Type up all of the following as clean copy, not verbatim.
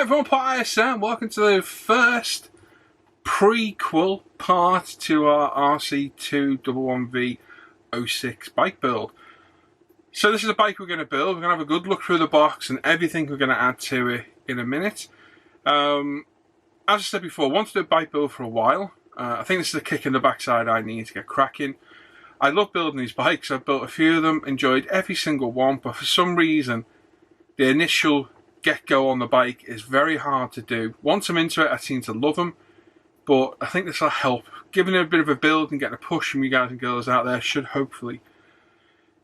Hi everyone, Pot ISM. Welcome to the first prequel part to our Rc211v 06 bike build. So this is a bike we're going to build. We're going to have a good look through the box and everything we're going to add to it in a minute. As I said before, I wanted to do a bike build for a while. I think this is a kick in the backside I need to get cracking. I love building these bikes. I've built a few of them, enjoyed every single one, but for some reason the initial get-go on the bike is very hard to do. Once I'm into it, I seem to love them, but I think this will help. Giving it a bit of a build and getting a push from you guys and girls out there should hopefully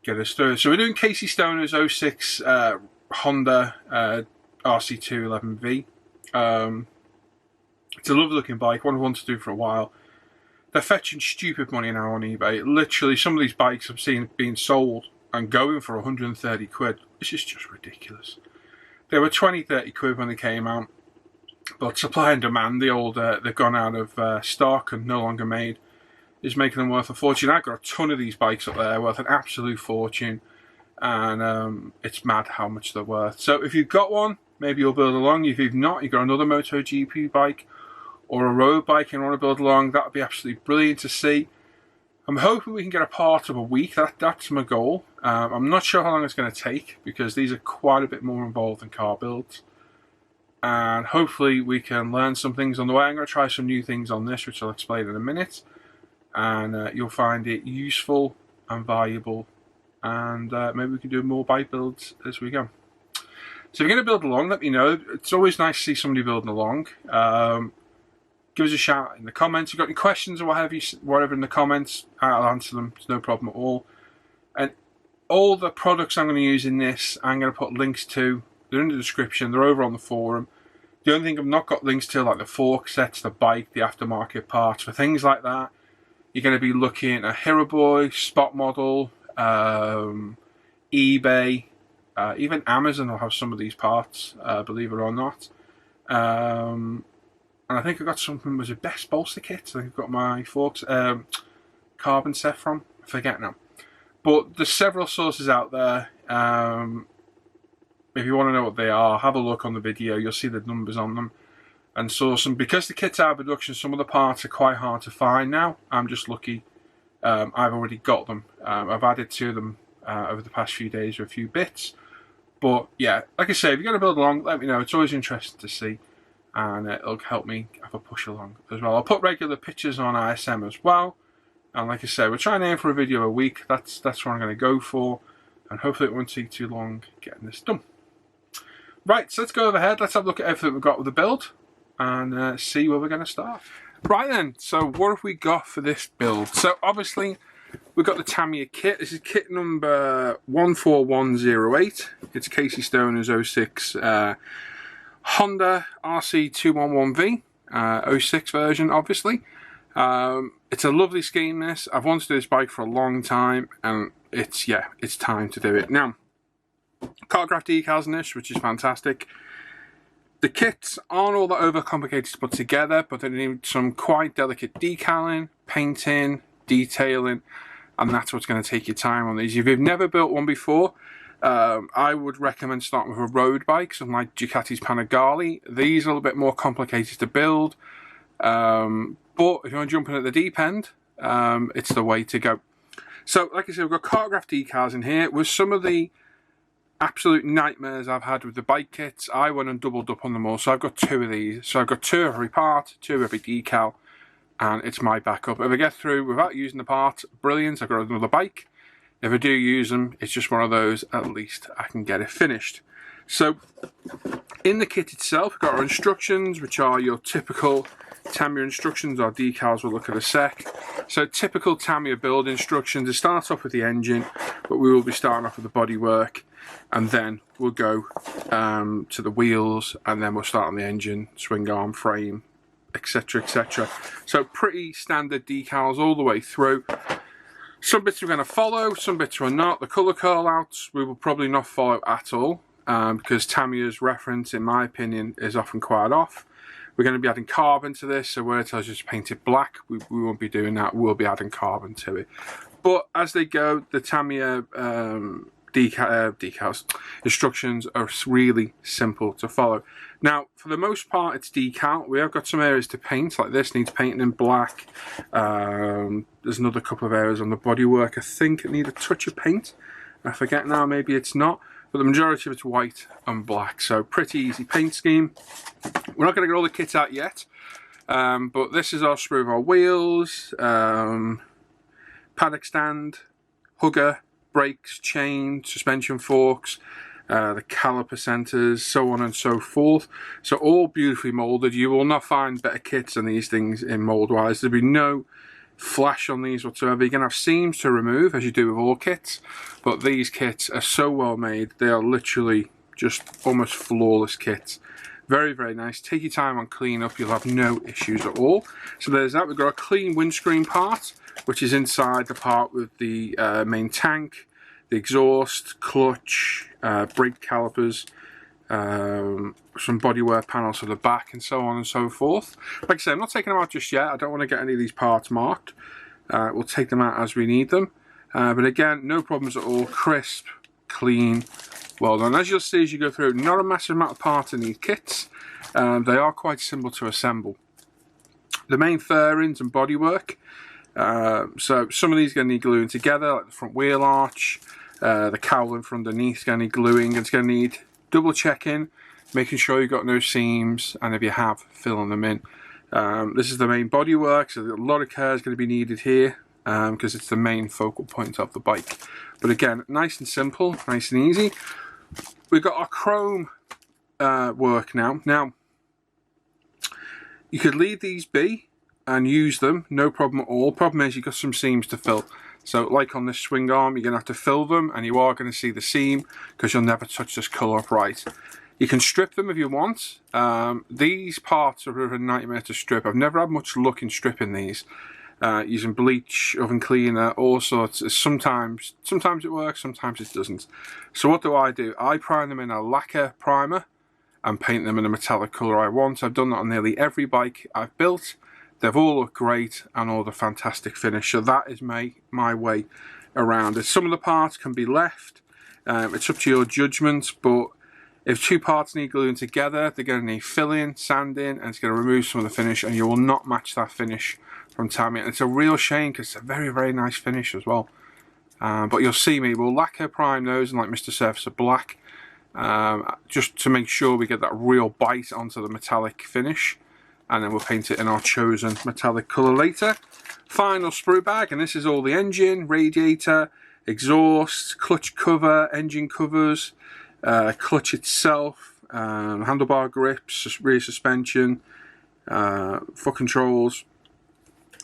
get us through. So we're doing Casey Stoner's 06 Honda Rc211v. It's a lovely looking bike, one I've wanted to do for a while. They're fetching stupid money now on eBay. Literally, some of these bikes I've seen being sold and going for 130 quid, which is just ridiculous. They were 20-30 quid when they came out, but supply and demand, they've gone out of stock and no longer made, is making them worth a fortune. I've got a ton of these bikes up there worth an absolute fortune, and it's mad how much they're worth. So if you've got one, maybe you'll build along. If you've not, you've got another MotoGP bike or a road bike and want to build along, that would be absolutely brilliant to see. I'm hoping we can get a part of a week. That's my goal. I'm not sure how long it's going to take because these are quite a bit more involved than car builds. And hopefully we can learn some things on the way. I'm going to try some new things on this, which I'll explain in a minute. And you'll find it useful and valuable. And maybe we can do more bike builds as we go. So if you're going to build along, let me know. It's always nice to see somebody building along. Give us a shout in the comments. If you've got any questions or whatever in the comments, I'll answer them. It's no problem at all. And all the products I'm going to use in this, I'm going to put links to. They're in the description. They're over on the forum. The only thing I've not got links to, like the fork sets, the bike, the aftermarket parts, for things like that, you're going to be looking at Hero Boy, Spot Model, eBay, even Amazon will have some of these parts, believe it or not. And I think I got something, was it Best Bolster Kit? I think I've got my forks, carbon set from, I forget now. But there's several sources out there. If you want to know what they are, have a look on the video. You'll see the numbers on them and source them. Because the kit's out of production, some of the parts are quite hard to find now. I'm just lucky. I've already got them. I've added to them over the past few days with a few bits. But yeah, like I say, if you're going to build along, let me know. It's always interesting to see. And it'll help me have a push along as well. I'll put regular pictures on ISM as well. And like I said, we're trying to aim for a video a week. That's what I'm going to go for. And hopefully it won't take too long getting this done. Right, so let's go ahead. Let's have a look at everything we've got with the build. And see where we're going to start. Right then, so what have we got for this build? So obviously, we've got the Tamiya kit. This is kit number 14108. It's Casey Stoner's 06 Honda Rc211v 06 version, obviously. It's a lovely scheme, this. I've wanted to do this bike for a long time, and it's time to do it. Now, cartograph decals in this, which is fantastic. The kits aren't all that overcomplicated to put together, but they need some quite delicate decaling, painting, detailing, and that's what's going to take your time on these. If you've never built one before, I would recommend starting with a road bike, something like Ducati's Panigale. These are a little bit more complicated to build, but if you want to jump in at the deep end, it's the way to go. So, like I said, we've got cartograph decals in here. With some of the absolute nightmares I've had with the bike kits, I went and doubled up on them all. So I've got two of these. So I've got two of every part, two of every decal, and it's my backup. If I get through without using the part, brilliant, I've got another bike. If I do use them, it's just one of those, at least I can get it finished. So, in the kit itself, we've got our instructions, which are your typical Tamiya instructions. Our decals we'll look at a sec. So, typical Tamiya build instructions. It starts off with the engine, but we will be starting off with the bodywork. And then we'll go to the wheels, and then we'll start on the engine, swing arm, frame, etc, etc. So, pretty standard decals all the way through. Some bits we're going to follow, some bits we're not. The colour call-outs we will probably not follow at all, because Tamiya's reference, in my opinion, is often quite off. We're going to be adding carbon to this, so where it tells you to paint it black, we won't be doing that. We'll be adding carbon to it. But as they go, the Tamiya decals. Instructions are really simple to follow. Now, for the most part, it's decal. We have got some areas to paint, like this needs painting in black. There's another couple of areas on the bodywork I think it needs a touch of paint. I forget now, maybe it's not, but the majority of it's white and black, so pretty easy paint scheme. We're not going to get all the kit out yet, but this is our sprue of our wheels, paddock stand, hugger, brakes, chain, suspension forks, the caliper centers, so on and so forth. So all beautifully moulded. You will not find better kits than these things in mould wise. There'll be no flash on these whatsoever. You're going to have seams to remove, as you do with all kits, but these kits are so well made. They are literally just almost flawless kits. Very, very nice. Take your time on clean up, you'll have no issues at all. So there's that. We've got a clean windscreen part, which is inside the part with the main tank, the exhaust, clutch, brake calipers, some bodywork panels for the back, and so on and so forth. Like I say, I'm not taking them out just yet. I don't want to get any of these parts marked. We'll take them out as we need them. But again, no problems at all. Crisp, clean, well done. As you'll see as you go through, not a massive amount of parts in these kits. They are quite simple to assemble. The main fairings and bodywork. So some of these are going to need gluing together, like the front wheel arch, the cowling from underneath is going to need gluing, and it's going to need double checking, making sure you've got no seams, and if you have, filling them in. This is the main bodywork, so a lot of care is going to be needed here, because it's the main focal point of the bike. But again, nice and simple, nice and easy. We've got our chrome work now. Now, you could leave these be and use them, no problem at all. Problem is you've got some seams to fill. So like on this swing arm, you're going to have to fill them, and you are going to see the seam because you'll never touch this colour up right. You can strip them if you want. These parts are a bit of a nightmare to strip. I've never had much luck in stripping these. Using bleach, oven cleaner, all sorts. Sometimes it works, sometimes it doesn't. So what do? I prime them in a lacquer primer and paint them in a metallic colour I want. I've done that on nearly every bike I've built. They've all looked great and all the fantastic finish. So that is my way around it. Some of the parts can be left. It's up to your judgment, but if two parts need gluing together, they're going to need filling, sanding, and it's going to remove some of the finish, and you will not match that finish from Tamiya. And it's a real shame because it's a very, very nice finish as well. But you'll see me, we'll lacquer prime those in like Mr. Surfacer Black, just to make sure we get that real bite onto the metallic finish. And then we'll paint it in our chosen metallic colour later. Final sprue bag, and this is all the engine, radiator, exhaust, clutch cover, engine covers, clutch itself, handlebar grips, rear suspension, foot controls,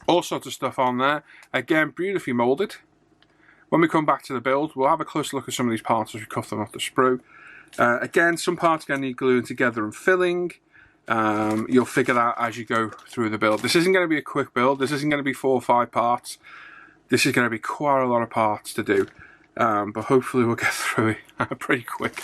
all sorts of stuff on there. Again, beautifully moulded. When we come back to the build, we'll have a closer look at some of these parts as we cuff them off the sprue. Again, some parts are going to need gluing together and filling. You'll figure that out as you go through the build. This isn't going to be a quick build. This isn't going to be 4 or 5 parts. This is going to be quite a lot of parts to do. But hopefully we'll get through it pretty quick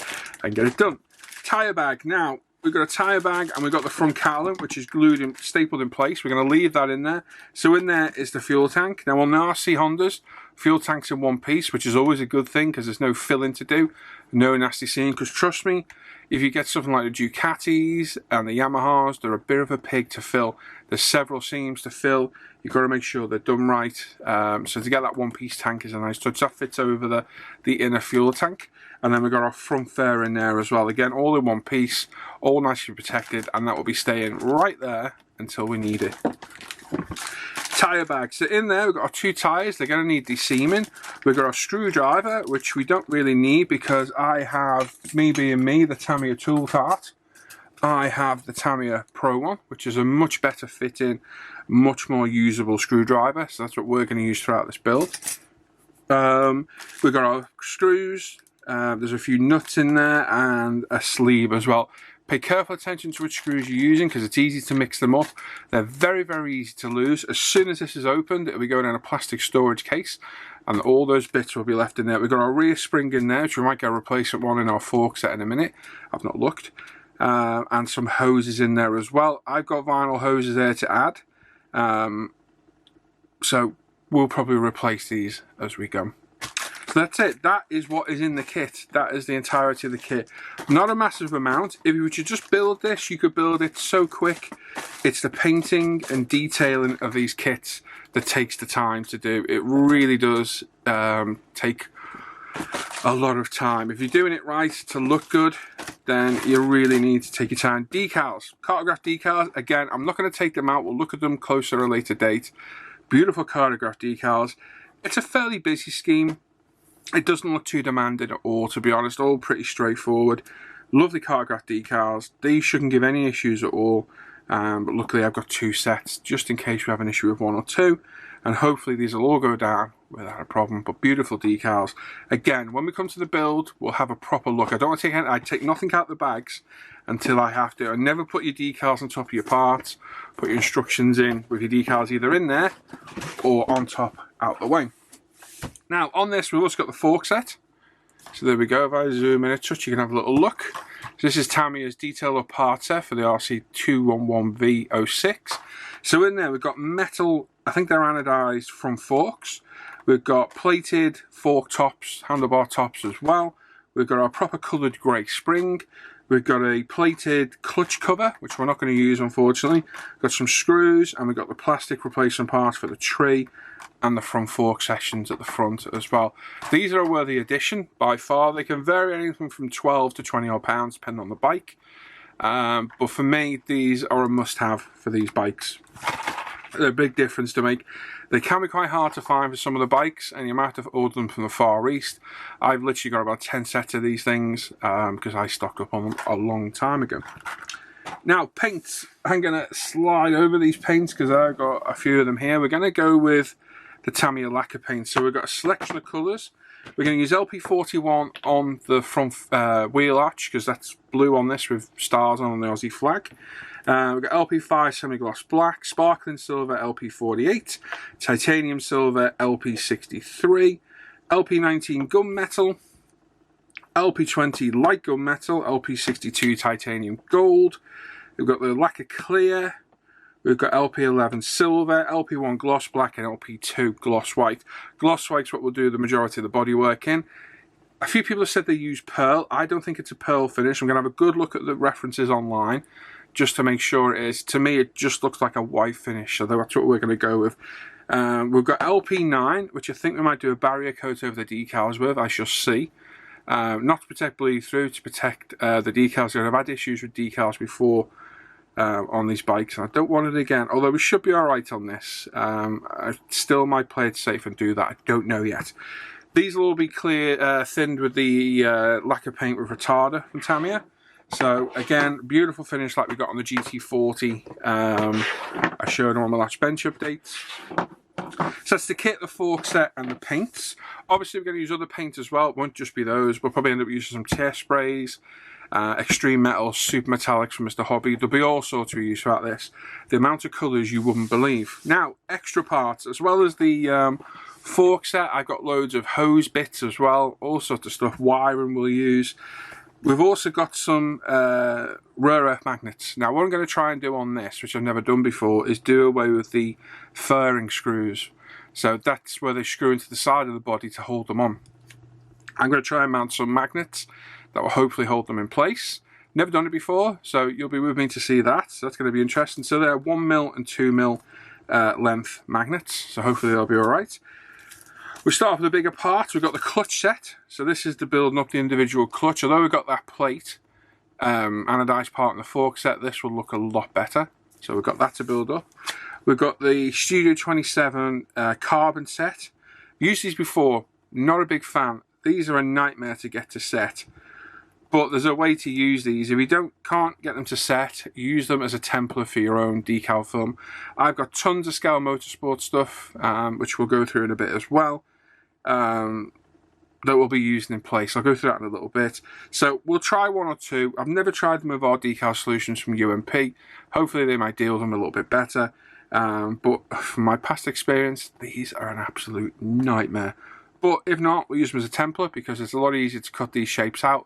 and get it done. Tyre bag. Now, we've got a tyre bag and we've got the front cowling, which is glued and stapled in place. We're going to leave that in there. So in there is the fuel tank. Now on the RC Hondas, fuel tank's in one piece, which is always a good thing because there's no filling to do. No nasty seam, because trust me, if you get something like the Ducatis and the Yamahas, they're a bit of a pig to fill. There's several seams to fill. You've got to make sure they're done right. So to get that one-piece tank is a nice touch. That fits over the inner fuel tank. And then we've got our front fairing in there as well. Again, all in one piece, all nicely protected, and that will be staying right there until we need it. Tyre bag. So in there we've got our 2 tyres. They're going to need de-seaming. We've got our screwdriver, which we don't really need because I have, me being me, the Tamiya tool cart. I have the Tamiya Pro one, which is a much better fitting, much more usable screwdriver. So that's what we're going to use throughout this build. We've got our screws. There's a few nuts in there and a sleeve as well. Pay careful attention to which screws you're using because it's easy to mix them up. They're very, very easy to lose. As soon as this is opened, it'll be going in a plastic storage case and all those bits will be left in there. We've got our rear spring in there, which we might get a replacement one in our fork set in a minute. I've not looked. And some hoses in there as well. I've got vinyl hoses there to add. So we'll probably replace these as we go. So that's it. That is what is in the kit. That is the entirety of the kit. Not a massive amount. If you were to just build this, you could build it so quick. It's the painting and detailing of these kits that takes the time to do. It really does take a lot of time. If you're doing it right to look good, then you really need to take your time. Decals, cartograph decals. Again, I'm not going to take them out. We'll look at them closer at a later date. Beautiful cartograph decals. It's a fairly busy scheme. It doesn't look too demanding at all, to be honest. All pretty straightforward. Lovely cartograph decals. These shouldn't give any issues at all. But luckily I've got 2 sets just in case we have an issue with 1 or 2. And hopefully these will all go down without a problem. But beautiful decals. Again, when we come to the build, we'll have a proper look. I don't want to take nothing out of the bags until I have to. And never put your decals on top of your parts. Put your instructions in with your decals either in there or on top out the way. Now on this we've also got the fork set. So there we go. If I zoom in a touch, you can have a little look. So this is Tamiya's detail or part set for the Rc211v 06. So in there we've got metal, I think they're anodized from forks. We've got plated fork tops, handlebar tops as well. We've got our proper coloured grey spring. We've got a plated clutch cover, which we're not going to use unfortunately. Got some screws, and we've got the plastic replacement parts for the tree and the front fork sections at the front as well. These are a worthy addition by far. They can vary anything from 12 to 20 odd pounds depending on the bike. But for me, these are a must-have for these bikes. They're a big difference to make. They can be quite hard to find for some of the bikes, and you might have to order them from the Far East. I've literally got about 10 sets of these things because I stocked up on them a long time ago. Now, paints. I'm going to slide over these paints because I've got a few of them here. We're going to go with the Tamiya lacquer paint. So we've got a selection of colours. We're going to use LP41 on the front wheel arch because that's blue on this with stars on the Aussie flag. We've got LP5 semi-gloss black, sparkling silver LP48, titanium silver LP63, LP19 gunmetal, LP20 light gunmetal, LP62 titanium gold. We've got the lacquer clear. We've got LP11 silver, LP1 gloss black, and LP2 gloss white. Gloss white's what we'll do the majority of the bodywork in. A few people have said they use pearl. I don't think it's a pearl finish. I'm going to have a good look at the references online just to make sure it is. To me, it just looks like a white finish, so that's what we're going to go with. We've got LP9, which I think we might do a barrier coat over the decals with. I shall see. Not to protect bleed through, to protect the decals. I've had issues with decals before on these bikes, and I don't want it again. Although we should be alright on this. I still might play it safe and do that. I don't know yet. These will all be clear, thinned with the lacquer paint with retarder from Tamiya. So again, beautiful finish like we got on the GT40. I showed on my last bench updates. So that's the kit, the fork set, and the paints. Obviously, we're going to use other paints as well. It won't just be those. We'll probably end up using some tear sprays, extreme metals, super metallics from Mr. Hobby. There'll be all sorts of use throughout this. The amount of colours you wouldn't believe. Now, extra parts, as well as the fork set, I've got loads of hose bits as well, all sorts of stuff, wiring we'll use. We've also got some rare earth magnets. Now, what I'm going to try and do on this, which I've never done before, is do away with the furring screws. So that's where they screw into the side of the body to hold them on. I'm going to try and mount some magnets that will hopefully hold them in place. Never done it before, so you'll be with me to see that. So that's going to be interesting. So they're 1mm and 2mm length magnets, so hopefully they'll be alright. We start off with a bigger part. We've got the clutch set. So this is the building up the individual clutch. Although we've got that plate, anodized part in the fork set, this will look a lot better. So we've got that to build up. We've got the Studio 27 carbon set. Used these before, not a big fan. These are a nightmare to get to set. But there's a way to use these. If you can't get them to set, use them as a template for your own decal film. I've got tons of Scale Motorsport stuff, which we'll go through in a bit as well, that we'll be using in place. I'll go through that in a little bit. So we'll try one or two. I've never tried them with our decal solutions from UMP. Hopefully they might deal with them a little bit better. But from my past experience, these are an absolute nightmare. But if not, we'll use them as a template because it's a lot easier to cut these shapes out.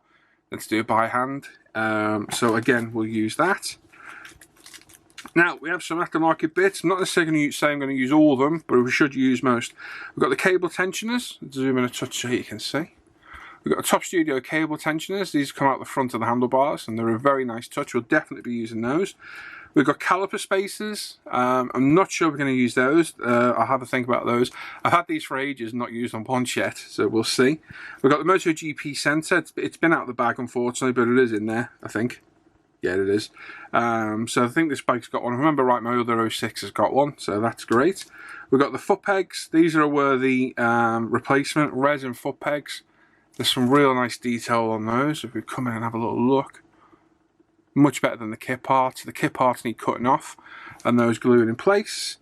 Let's do it by hand. So again, we'll use that. Now, we have some aftermarket bits. I'm not necessarily going to say I'm going to use all of them, but we should use most. We've got the cable tensioners. Zoom in a touch so you can see. We've got the Top Studio cable tensioners. These come out the front of the handlebars, and they're a very nice touch. We'll definitely be using those. We've got caliper spacers. I'm not sure we're going to use those. I'll have a think about those. I've had these for ages, not used them once yet, so we'll see. We've got the MotoGP sensor. It's been out of the bag, unfortunately, but it is in there, I think. Yeah, it is. So I think this bike's got one. If I remember right, my other 06 has got one, so that's great. We've got the foot pegs. These are a worthy replacement, resin foot pegs. There's some real nice detail on those. If we come in and have a little look. Much better than the kit parts. The kit parts need cutting off and those glued in place.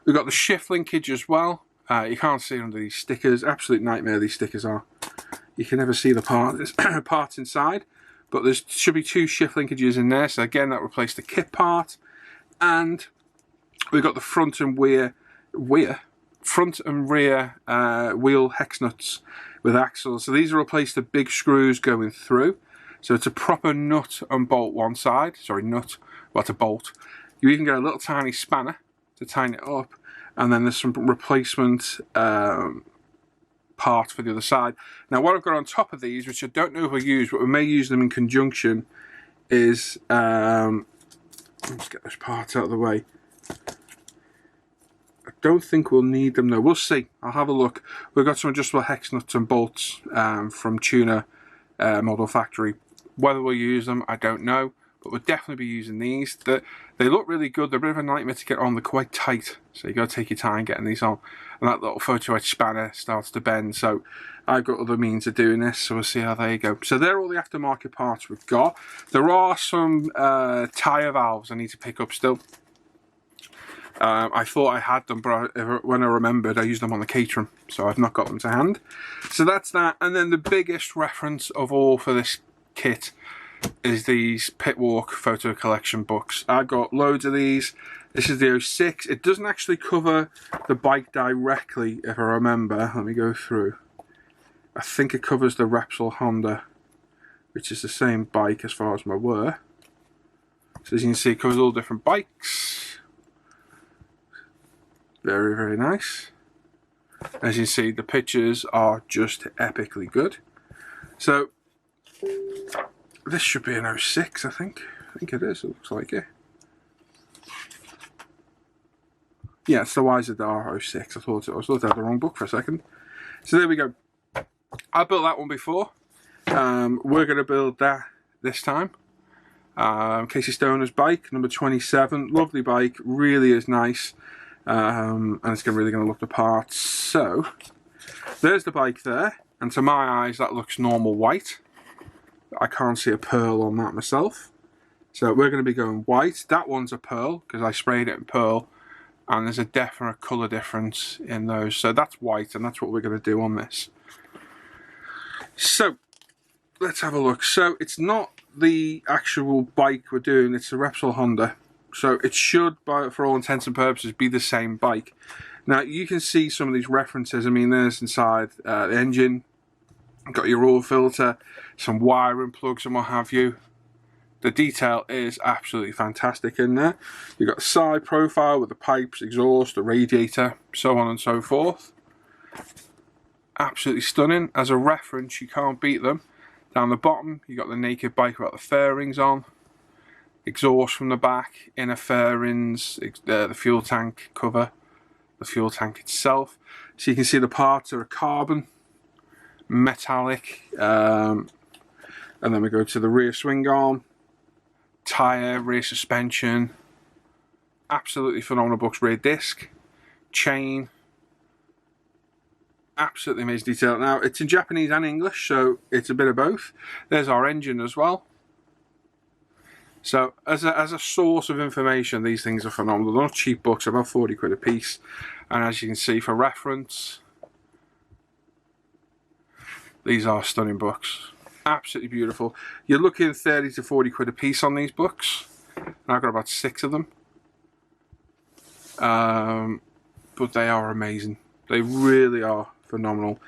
We've got the shift linkage as well. You can't see it under these stickers. Absolute nightmare these stickers are. You can never see the parts inside. But there should be 2 shift linkages in there. So again, that replaced the kit part. And we've got the front and rear wheel hex nuts with axles. So these are replaced the big screws going through. So it's a proper nut and bolt one side. Sorry, nut, well, it's a bolt. You even get a little tiny spanner to tighten it up. And then there's some replacement part for the other side. Now what I've got on top of these, which I don't know if we use, but we may use them in conjunction, is let's get those parts out of the way. I don't think we'll need them though. We'll see. I'll have a look. We've got some adjustable hex nuts and bolts from Tuner Model Factory. Whether we'll use them, I don't know, but we'll definitely be using these. They look really good. They're a bit of a nightmare to get on. They're quite tight, so you got to take your time getting these on. And that little photo edge spanner starts to bend, so I've got other means of doing this, so we'll see how they go. So they're all the aftermarket parts we've got. There are some tyre valves I need to pick up still. I thought I had them, but when I remembered, I used them on the Caterham, so I've not got them to hand. So that's that. And then the biggest reference of all for this kit is these Pitwalk photo collection books. I've got loads of these. This is the 06. It doesn't actually cover the bike directly, if I remember. Let me go through. I think it covers the Repsol Honda, which is the same bike as far as I'm aware. So as you can see, it covers all different bikes. Very, very nice. As you see, the pictures are just epically good. So this should be an 06, I think. I think it is. It looks like it. Yeah, it's the YZR 06. I thought I had the wrong book for a second. So there we go. I built that one before. We're going to build that this time. Casey Stoner's bike, number 27. Lovely bike. Really is nice. And it's really going to look the part. So there's the bike there. And to my eyes, that looks normal white. I can't see a pearl on that myself. So we're going to be going white. That one's a pearl because I sprayed it in pearl. And there's a definite colour difference in those. So that's white, and that's what we're going to do on this. So let's have a look. So it's not the actual bike we're doing, it's the Repsol Honda. So it should, for all intents and purposes, be the same bike. Now you can see some of these references. I mean, there's inside the engine. Got your oil filter, some wiring plugs and what have you. The detail is absolutely fantastic in there. You've got the side profile with the pipes, exhaust, the radiator, so on and so forth. Absolutely stunning. As a reference, you can't beat them. Down the bottom, you've got the naked bike without the fairings on. Exhaust from the back, inner fairings, the fuel tank cover, the fuel tank itself. So you can see the parts are a carbon, metallic, and then we go to the rear swing arm. Tyre, rear suspension, absolutely phenomenal books, rear disc, chain, absolutely amazing detail. Now it's in Japanese and English, so it's a bit of both. There's our engine as well. So as a source of information, these things are phenomenal. They're not cheap books, about 40 quid a piece. And as you can see, for reference, these are stunning books. Absolutely beautiful. You're looking 30 to 40 quid a piece on these books. And I've got about 6 of them. But they are amazing. They really are phenomenal.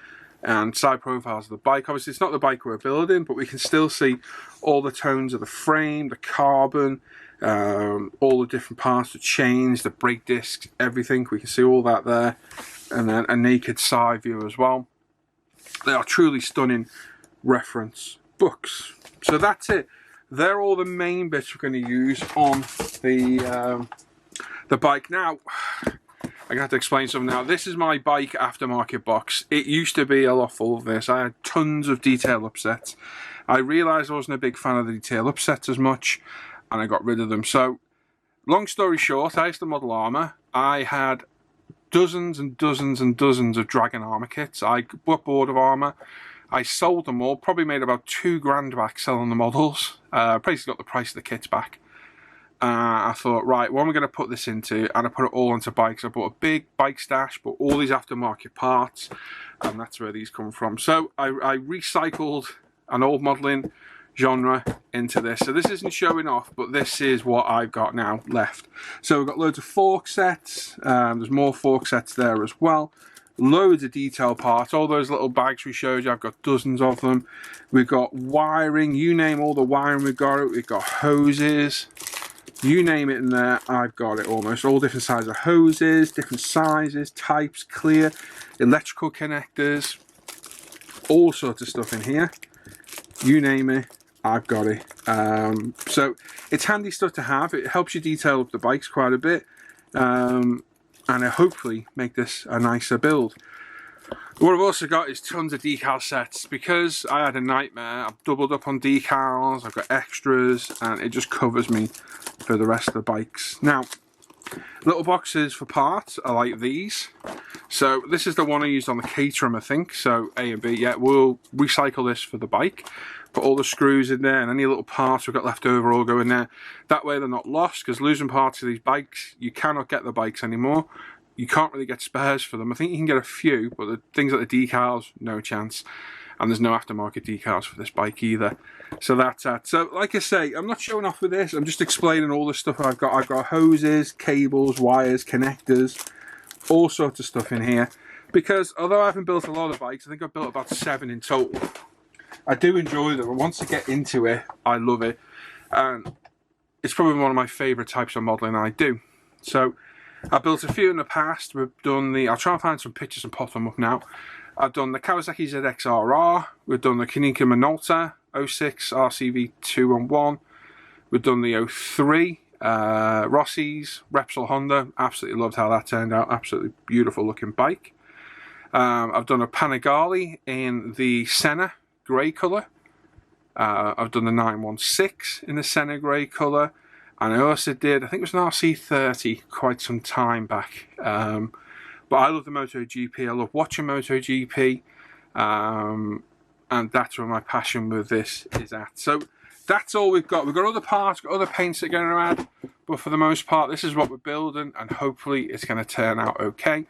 And side profiles of the bike. Obviously it's not the bike we're building, but we can still see all the tones of the frame, the carbon, all the different parts, the chains, the brake discs, everything. We can see all that there, and then a naked side view as well. They are truly stunning reference books. So that's it. They're all the main bits we're going to use on the bike. Now, I'm going to have to explain something now. This is my bike aftermarket box. It used to be a lot full of this. I had tons of detail upsets. I realised I wasn't a big fan of the detail upsets as much, and I got rid of them. So, long story short, I used to model armour. I had dozens and dozens and dozens of Dragon armour kits. I got bored of armour. I sold them all, probably made about £2,000 back selling the models. Basically got the price of the kits back. I thought, right, what am I going to put this into? And I put it all into bikes. I bought a big bike stash, bought all these aftermarket parts, and that's where these come from. So I recycled an old modelling genre into this. So this isn't showing off, but this is what I've got now left. So we've got loads of fork sets. There's more fork sets there as well. Loads of detail parts, all those little bags we showed you, I've got dozens of them. We've got wiring, you name all the wiring we've got. We've got hoses, you name it in there, I've got it almost. All different sizes of hoses, different sizes, types, clear, electrical connectors, all sorts of stuff in here. You name it, I've got it. So it's handy stuff to have. It helps you detail up the bikes quite a bit. And I hopefully make this a nicer build. What I've also got is tons of decal sets because I had a nightmare. I've doubled up on decals, I've got extras, and it just covers me for the rest of the bikes. Now, little boxes for parts are like these. So this is the one I used on the Caterham, I think. So A and B, yeah, we'll recycle this for the bike. Put all the screws in there, and any little parts we've got left over all go in there. That way they're not lost, because losing parts of these bikes, you cannot get the bikes anymore. You can't really get spares for them. I think you can get a few, but the things like the decals, no chance. And there's no aftermarket decals for this bike either. So that's that. So like I say, I'm not showing off with this. I'm just explaining all the stuff I've got. I've got hoses, cables, wires, connectors, all sorts of stuff in here. Because although I haven't built a lot of bikes, I think I've built about 7 in total. I do enjoy them, and once I get into it, I love it. And it's probably one of my favourite types of modelling I do. So, I built a few in the past. We've done the, I'll try and find some pictures and pop them up now. I've done the Kawasaki ZX-RR, we've done the Konica Minolta 06 RCV211, we've done the 03 Rossi's Repsol Honda. Absolutely loved how that turned out, absolutely beautiful looking bike. I've done a Panigale in the Senna grey colour. I've done the 916 in the Senna grey colour, and I also did, I think it was an RC30 quite some time back. But I love the MotoGP, I love watching MotoGP, and that's where my passion with this is at. So that's all we've got. We've got other parts, got other paints that are going to add, but for the most part this is what we're building, and hopefully it's going to turn out okay.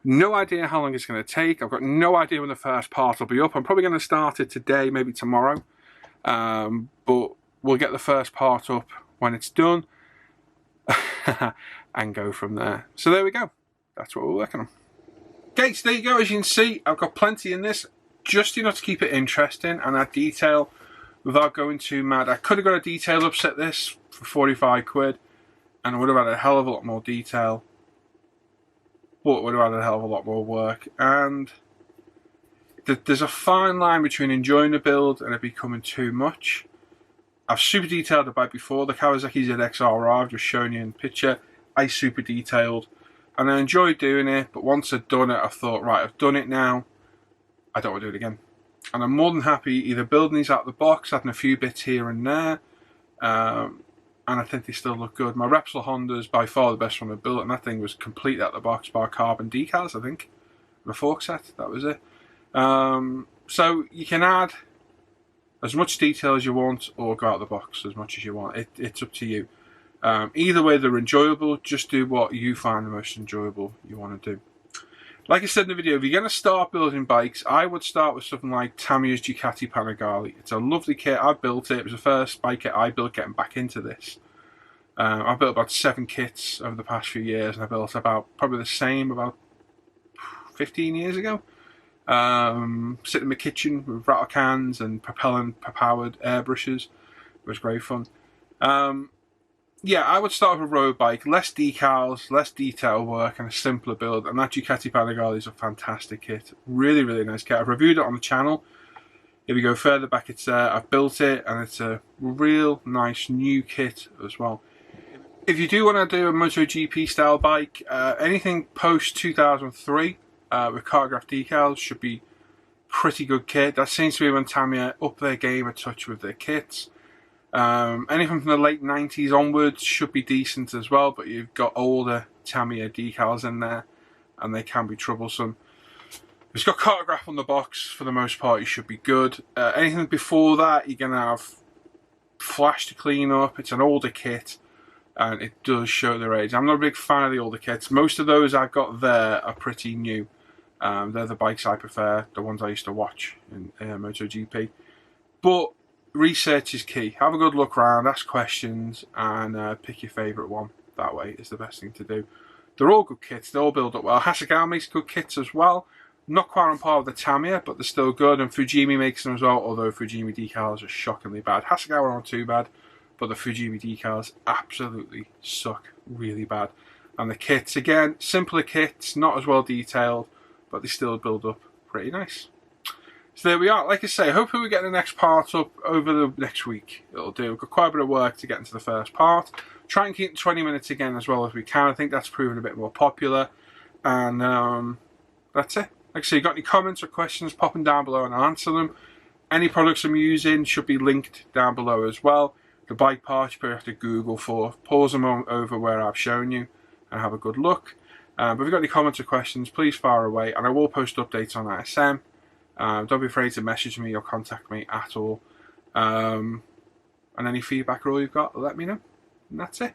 No idea how long it's going to take. I've got no idea when the first part will be up. I'm probably going to start it today, maybe tomorrow. But we'll get the first part up when it's done and go from there. So there we go. That's what we're working on. Okay, so there you go. As you can see, I've got plenty in this. Just enough to keep it interesting and add detail without going too mad. I could have got a detail upset this for 45 quid and I would have had a hell of a lot more detail. But would have had a hell of a lot more work, and there's a fine line between enjoying the build and it becoming too much. I've super detailed the bike before. The Kawasaki ZX-RR I've just shown you in the picture, I super detailed and I enjoyed doing it, but once I'd done it I thought, right, I've done it now, I don't want to do it again. And I'm more than happy either building these out of the box, adding a few bits here and there, and I think they still look good. My Repsol Honda is by far the best one I've built, and that thing was complete out of the box by carbon decals, I think. And a fork set, that was it. So you can add as much detail as you want, or go out of the box as much as you want. It's up to you. Either way, they're enjoyable. Just do what you find the most enjoyable you want to do. Like I said in the video, if you're going to start building bikes, I would start with something like Tamiya's Ducati Panigale. It's a lovely kit. I built it. It was the first bike kit I built getting back into this. I built about 7 kits over the past few years, and I built about probably the same about 15 years ago. Sitting in my kitchen with rattle cans and propellant-powered airbrushes. It was great fun. yeah, I would start with a road bike, less decals, less detail work, and a simpler build. And that Ducati Panigale is a fantastic kit. Really, really nice kit. I've reviewed it on the channel. If you go further back, it's there. I've built it, and it's a real nice new kit as well. If you do want to do a MotoGP style bike, anything post 2003 with cartograph decals should be pretty good kit. That seems to be when Tamiya up their game a touch with their kits. Anything from the late 90s onwards should be decent as well, but you've got older Tamiya decals in there, and they can be troublesome. If it's got cartograph on the box, for the most part, you should be good. Anything before that, you're going to have flash to clean up. It's an older kit, and it does show their age. I'm not a big fan of the older kits. Most of those I've got there are pretty new. They're the bikes I prefer, the ones I used to watch in MotoGP. But research is key. Have a good look around, ask questions, and pick your favourite one. That way is the best thing to do. They're all good kits. They all build up well. Hasegawa makes good kits as well. Not quite on par with the Tamiya, but they're still good. And Fujimi makes them as well, although Fujimi decals are shockingly bad. Hasegawa aren't too bad, but the Fujimi decals absolutely suck really bad. And the kits, again, simpler kits, not as well detailed, but they still build up pretty nice. So there we are. Like I say, hopefully we get the next part up over the next week. It'll do. We've got quite a bit of work to get into the first part. Try and keep 20 minutes again as well as we can. I think that's proven a bit more popular. And that's it. Like I say, you got any comments or questions, pop them down below and I'll answer them. Any products I'm using should be linked down below as well. The bike parts you probably have to Google for. Pause them over where I've shown you and have a good look. But if you've got any comments or questions, please fire away. And I will post updates on ISM. Don't be afraid to message me or contact me at all. And any feedback or all you've got, let me know. And that's it.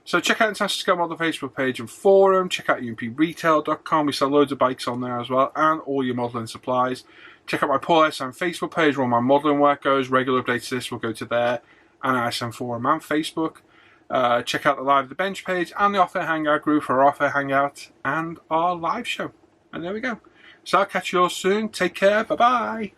So check out International Scale Model Facebook page and forum. Check out umpretail.com. We sell loads of bikes on there as well, and all your modelling supplies. Check out my Paul ISM Facebook page where all my modelling work goes. Regular updates to this will go to there, and ISM forum and Facebook. Check out the Live the Bench page and the Off Air Hangout group for our Off Air Hangouts and our live show. And there we go. So I'll catch you all soon. Take care. Bye-bye.